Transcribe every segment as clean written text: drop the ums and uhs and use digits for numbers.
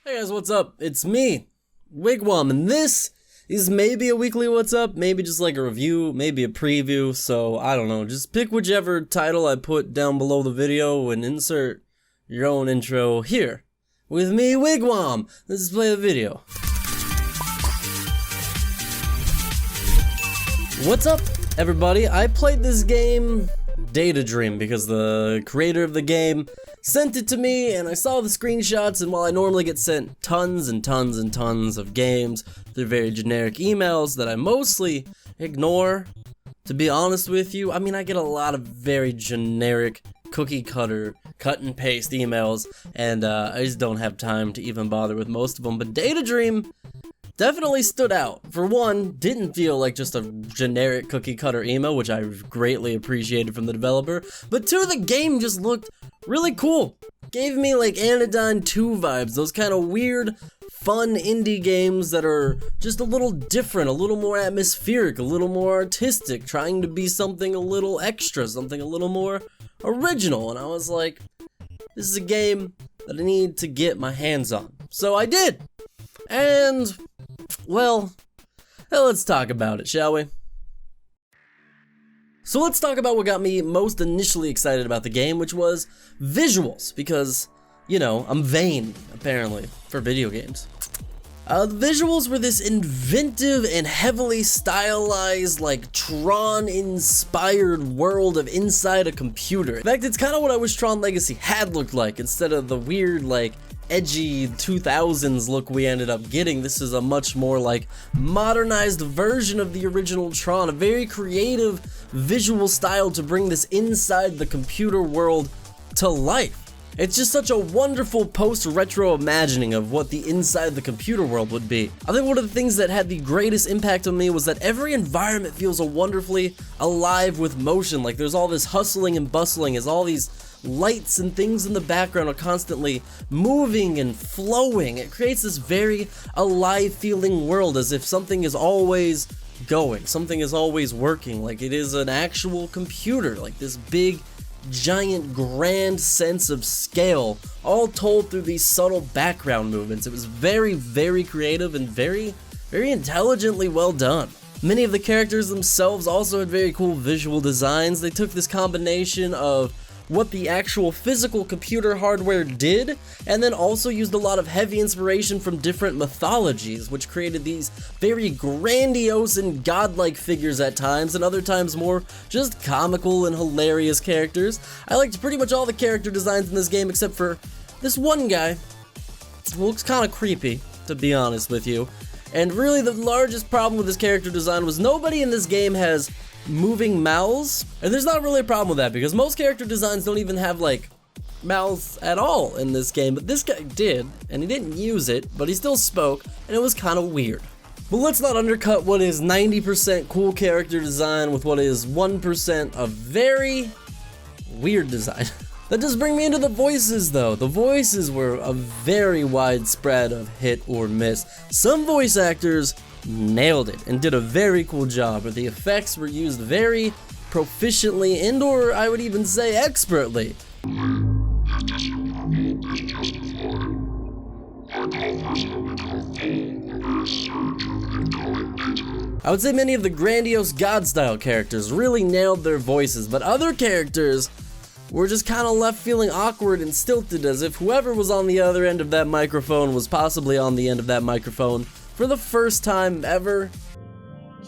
Hey guys, what's up? It's me, Wigwam, and this is maybe a weekly what's up, maybe just like a review, maybe a preview, so I don't know, just pick whichever title I put down below the video and insert your own intro here. With me, Wigwam! Let's play the video. What's up, everybody? I played this game, Data Dream, because the creator of the game sent it to me, and I saw the screenshots, and while I normally get sent tons and tons and tons of games, they're very generic emails that I mostly ignore, to be honest with you. I mean, I get a lot of very generic, cookie cutter, cut and paste emails, and I just don't have time to even bother with most of them, but Data Dream definitely stood out. For one, didn't feel like just a generic cookie cutter email, which I greatly appreciated from the developer, but two, the game just looked really cool. Gave me like Anodyne 2 vibes, those kind of weird, fun indie games that are just a little different, a little more atmospheric, a little more artistic, trying to be something a little extra, something a little more original, and I was like, this is a game that I need to get my hands on. So I did, and well, let's talk about it, shall we? So let's talk about what got me most initially excited about the game, which was visuals, because, you know, I'm vain, apparently, for video games. The visuals were this inventive and heavily stylized, like, Tron-inspired world of inside a computer. In fact, it's kind of what I wish Tron Legacy had looked like, instead of the weird, like, edgy 2000s look we ended up getting. This is a much more like modernized version of the original Tron, a very creative visual style to bring this inside the computer world to life. It's just such a wonderful post-retro imagining of what the inside the computer world would be. I think one of the things that had the greatest impact on me was that every environment feels wonderfully alive with motion. Like there's all this hustling and bustling as all these lights and things in the background are constantly moving and flowing. It creates this very alive feeling world, as if something is always going, something is always working, like it is an actual computer, like this big, giant, grand sense of scale, all told through these subtle background movements. It was very, very creative and very, very intelligently well done. Many of the characters themselves also had very cool visual designs. They took this combination of what the actual physical computer hardware did, and then also used a lot of heavy inspiration from different mythologies, which created these very grandiose and godlike figures at times, and other times more just comical and hilarious characters. I liked pretty much all the character designs in this game except for this one guy who looks kind of creepy, to be honest with you. And really the largest problem with this character design was nobody in this game has moving mouths, and there's not really a problem with that because most character designs don't even have like mouths at all in this game, but this guy did, and he didn't use it, but he still spoke, and it was kind of weird. But let's not undercut what is 90% cool character design with what is 1% of very weird design. That does bring me into the voices though. The voices were a very wide spread of hit or miss. Some voice actors nailed it and did a very cool job, where the effects were used very proficiently and, or I would even say expertly. I would say many of the grandiose god-style characters really nailed their voices, but other characters were just kind of left feeling awkward and stilted, as if whoever was on the other end of that microphone was possibly on the end of that microphone for the first time ever.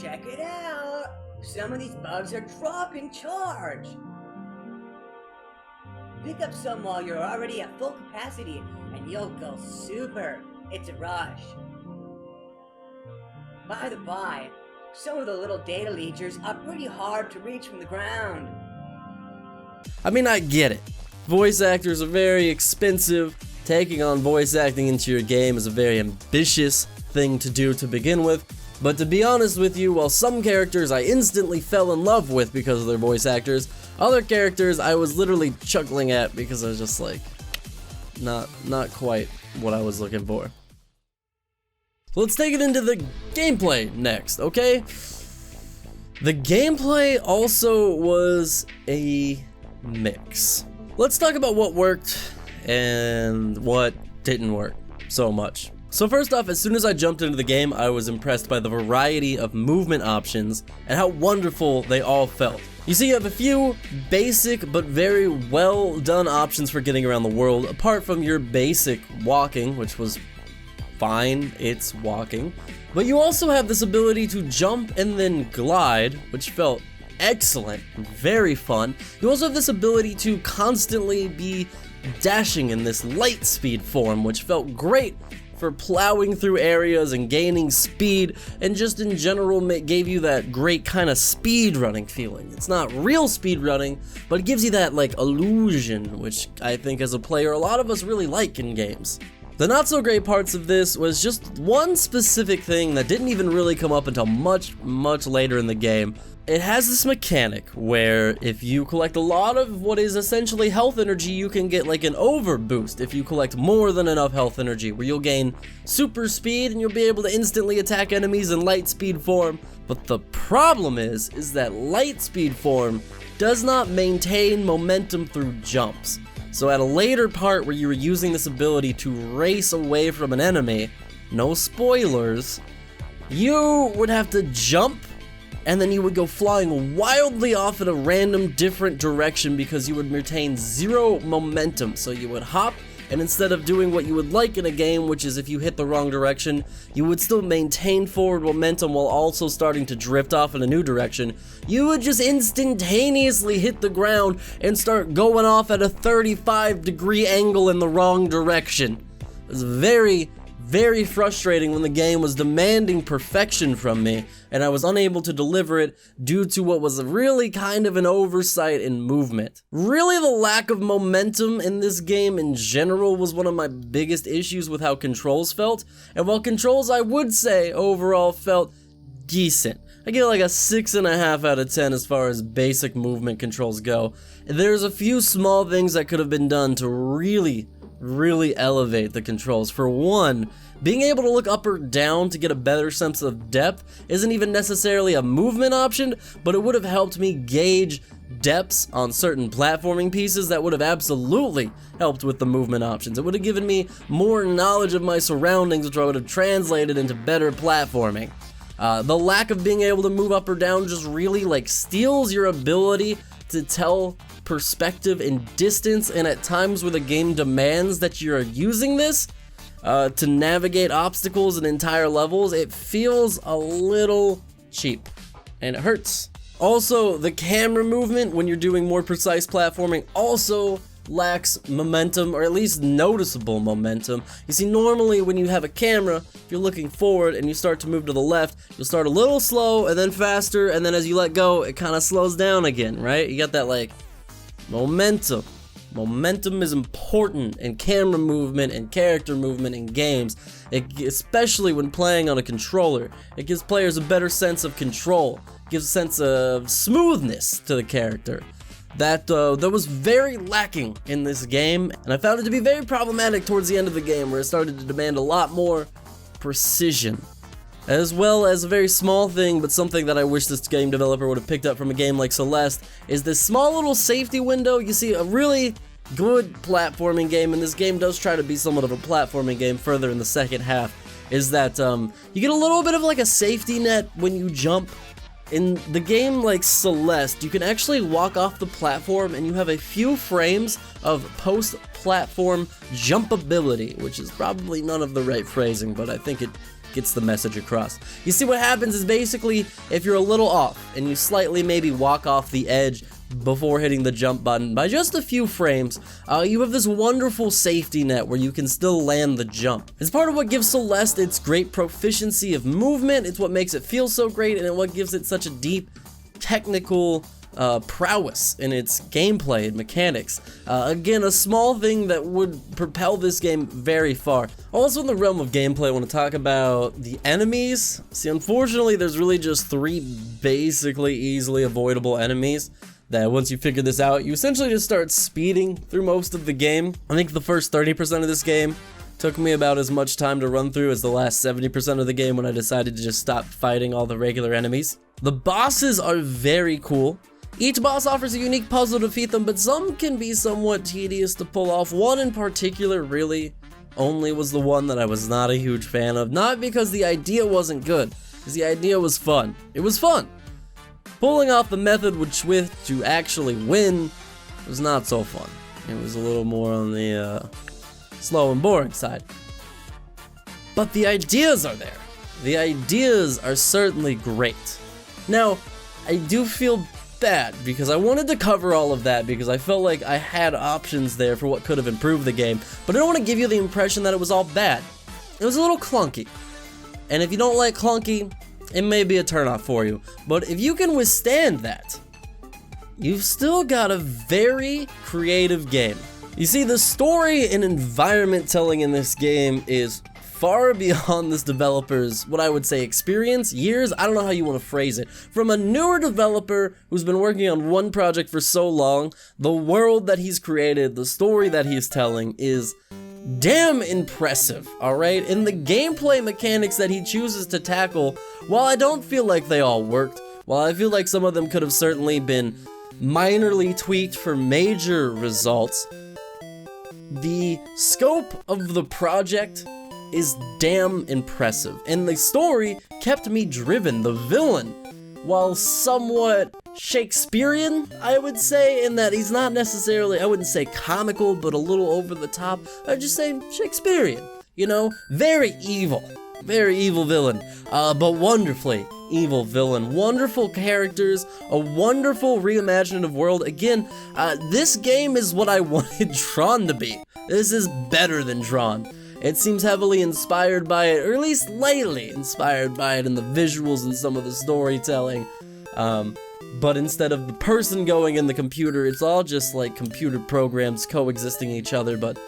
Check it out! Some of these bugs are dropping charge! Pick up some while you're already at full capacity and you'll go super. It's a rush. By the by, some of the little data leechers are pretty hard to reach from the ground. I mean, I get it. Voice actors are very expensive. Taking on voice acting into your game is a very ambitious thing to do to begin with, but to be honest with you, while some characters I instantly fell in love with because of their voice actors, other characters I was literally chuckling at because I was just like, not quite what I was looking for. So let's take it into the gameplay next, okay? The gameplay also was a mix. Let's talk about what worked and what didn't work. so much. So first off, as soon as I jumped into the game, I was impressed by the variety of movement options and how wonderful they all felt. You see, you have a few basic but very well done options for getting around the world, apart from your basic walking, which was fine, it's walking. But you also have this ability to jump and then glide, which felt excellent, very fun. You also have this ability to constantly be dashing in this light speed form, which felt great for plowing through areas and gaining speed, and just in general gave you that great kind of speed running feeling. It's not real speed running, but it gives you that like illusion, which I think as a player a lot of us really like in games. The not so great parts of this was just one specific thing that didn't even really come up until much later in the game. It has this mechanic where if you collect a lot of what is essentially health energy, you can get like an overboost if you collect more than enough health energy, where you'll gain super speed and you'll be able to instantly attack enemies in light speed form. But the problem is that light speed form does not maintain momentum through jumps. So at a later part where you were using this ability to race away from an enemy, no spoilers, you would have to jump and then you would go flying wildly off in a random different direction because you would retain zero momentum. So you would hop, and instead of doing what you would like in a game, which is if you hit the wrong direction, you would still maintain forward momentum while also starting to drift off in a new direction, you would just instantaneously hit the ground and start going off at a 35-degree angle in the wrong direction. It was very frustrating when the game was demanding perfection from me, and I was unable to deliver it due to what was really kind of an oversight in movement. Really, the lack of momentum in this game in general was one of my biggest issues with how controls felt, and while controls I would say overall felt decent. I give it like a 6.5 out of 10 as far as basic movement controls go. There's a few small things that could have been done to really elevate the controls. For one, being able to look up or down to get a better sense of depth isn't even necessarily a movement option, but it would have helped me gauge depths on certain platforming pieces that would have absolutely helped with the movement options. It would have given me more knowledge of my surroundings, which I would have translated into better platforming. The lack of being able to move up or down just really like steals your ability to tell perspective and distance, and at times where the game demands that you're using this to navigate obstacles and entire levels, it feels a little cheap and it hurts. Also, the camera movement when you're doing more precise platforming also lacks momentum, or at least noticeable momentum. You see, normally when you have a camera, if you're looking forward and you start to move to the left, you'll start a little slow and then faster, and then as you let go, it kind of slows down again, right? You got that like momentum. Momentum is important in camera movement and character movement in games, especially when playing on a controller. It gives players a better sense of control, gives a sense of smoothness to the character. That was very lacking in this game, and I found it to be very problematic towards the end of the game, where it started to demand a lot more precision. As well as a very small thing, but something that I wish this game developer would have picked up from a game like Celeste, is this small little safety window. You see, a really good platforming game, and this game does try to be somewhat of a platforming game further in the second half, is that you get a little bit of like a safety net when you jump. In the game like Celeste, you can actually walk off the platform and you have a few frames of post-platform jumpability, which is probably none of the right phrasing, but I think it gets the message across. You see, what happens is basically if you're a little off and you slightly maybe walk off the edge before hitting the jump button by just a few frames, you have this wonderful safety net where you can still land the jump. It's part of what gives Celeste its great proficiency of movement. It's what makes it feel so great, and what gives it such a deep technical prowess in its gameplay and mechanics. Again, a small thing that would propel this game very far. Also in the realm of gameplay, I want to talk about the enemies. See, unfortunately, there's really just 3 basically easily avoidable enemies that once you figure this out, you essentially just start speeding through most of the game. I think the first 30% of this game took me about as much time to run through as the last 70% of the game when I decided to just stop fighting all the regular enemies. The bosses are very cool. Each boss offers a unique puzzle to defeat them, but some can be somewhat tedious to pull off. One in particular really only was the one that I was not a huge fan of. Not because the idea wasn't good, because the idea was fun. It was fun. Pulling off the method with Swift to actually win was not so fun. It was a little more on the slow and boring side. But the ideas are there. The ideas are certainly great. Now, I do feel bad because I wanted to cover all of that because I felt like I had options there for what could have improved the game, but I don't want to give you the impression that it was all bad. It was a little clunky. And if you don't like clunky, it may be a turnoff for you. But if you can withstand that, you've still got a very creative game. You see, the story and environment telling in this game is far beyond this developer's, what I would say, experience, years, I don't know how you want to phrase it. From a newer developer who's been working on one project for so long, the world that he's created, the story that he's telling is damn impressive, alright? And the gameplay mechanics that he chooses to tackle, while I don't feel like they all worked, while I feel like some of them could have certainly been minorly tweaked for major results, the scope of the project is damn impressive, and the story kept me driven. The villain, while somewhat Shakespearean, I would say, in that he's not necessarily, I wouldn't say comical, but a little over the top. I'd just say Shakespearean, you know? Very evil villain, but wonderfully evil villain. Wonderful characters, a wonderful reimaginative world. Again, this game is what I wanted Tron to be. This is better than Tron. It seems heavily inspired by it, or at least lightly inspired by it in the visuals and some of the storytelling. But instead of the person going in the computer, it's all just like computer programs coexisting each other. But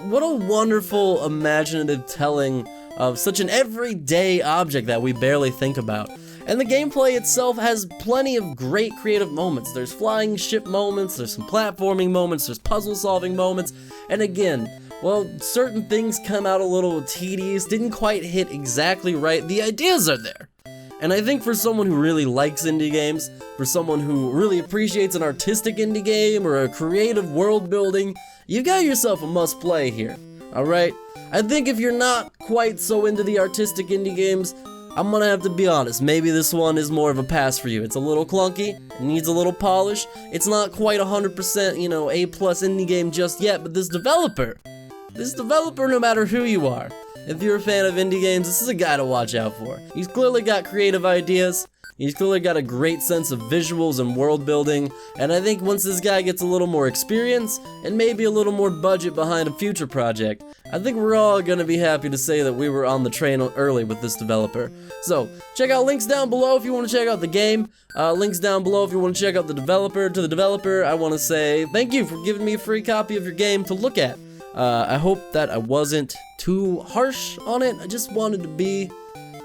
what a wonderful imaginative telling of such an everyday object that we barely think about. And the gameplay itself has plenty of great creative moments. There's flying ship moments, there's some platforming moments, there's puzzle solving moments, and again, well, certain things come out a little tedious, didn't quite hit exactly right. The ideas are there. And I think for someone who really likes indie games, for someone who really appreciates an artistic indie game or a creative world building, you've got yourself a must play here, alright? I think if you're not quite so into the artistic indie games, I'm gonna have to be honest, maybe this one is more of a pass for you. It's a little clunky, it needs a little polish, it's not quite 100%, you know, A+ indie game just yet, but this developer, no matter who you are, if you're a fan of indie games, this is a guy to watch out for. He's clearly got creative ideas, he's clearly got a great sense of visuals and world building, and I think once this guy gets a little more experience, and maybe a little more budget behind a future project, I think we're all gonna be happy to say that we were on the train early with this developer. So, check out links down below if you want to check out the game, links down below if you want to check out the developer. To the developer, I want to say thank you for giving me a free copy of your game to look at. I hope that I wasn't too harsh on it. I just wanted to be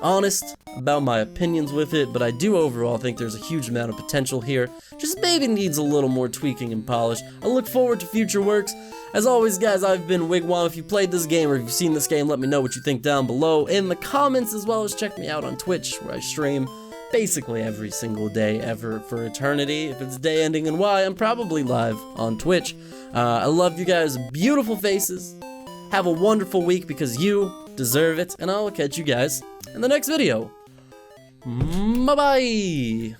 honest about my opinions with it, but I do overall think there's a huge amount of potential here. Just maybe needs a little more tweaking and polish. I look forward to future works. As always, guys, I've been Wigwam. If you played this game or if you've seen this game, let me know what you think down below in the comments, as well as check me out on Twitch, where I stream basically every single day ever for eternity. If it's day ending in Y, I'm probably live on Twitch. I love you guys' beautiful faces. Have a wonderful week because you deserve it, and I'll catch you guys in the next video. Bye-bye!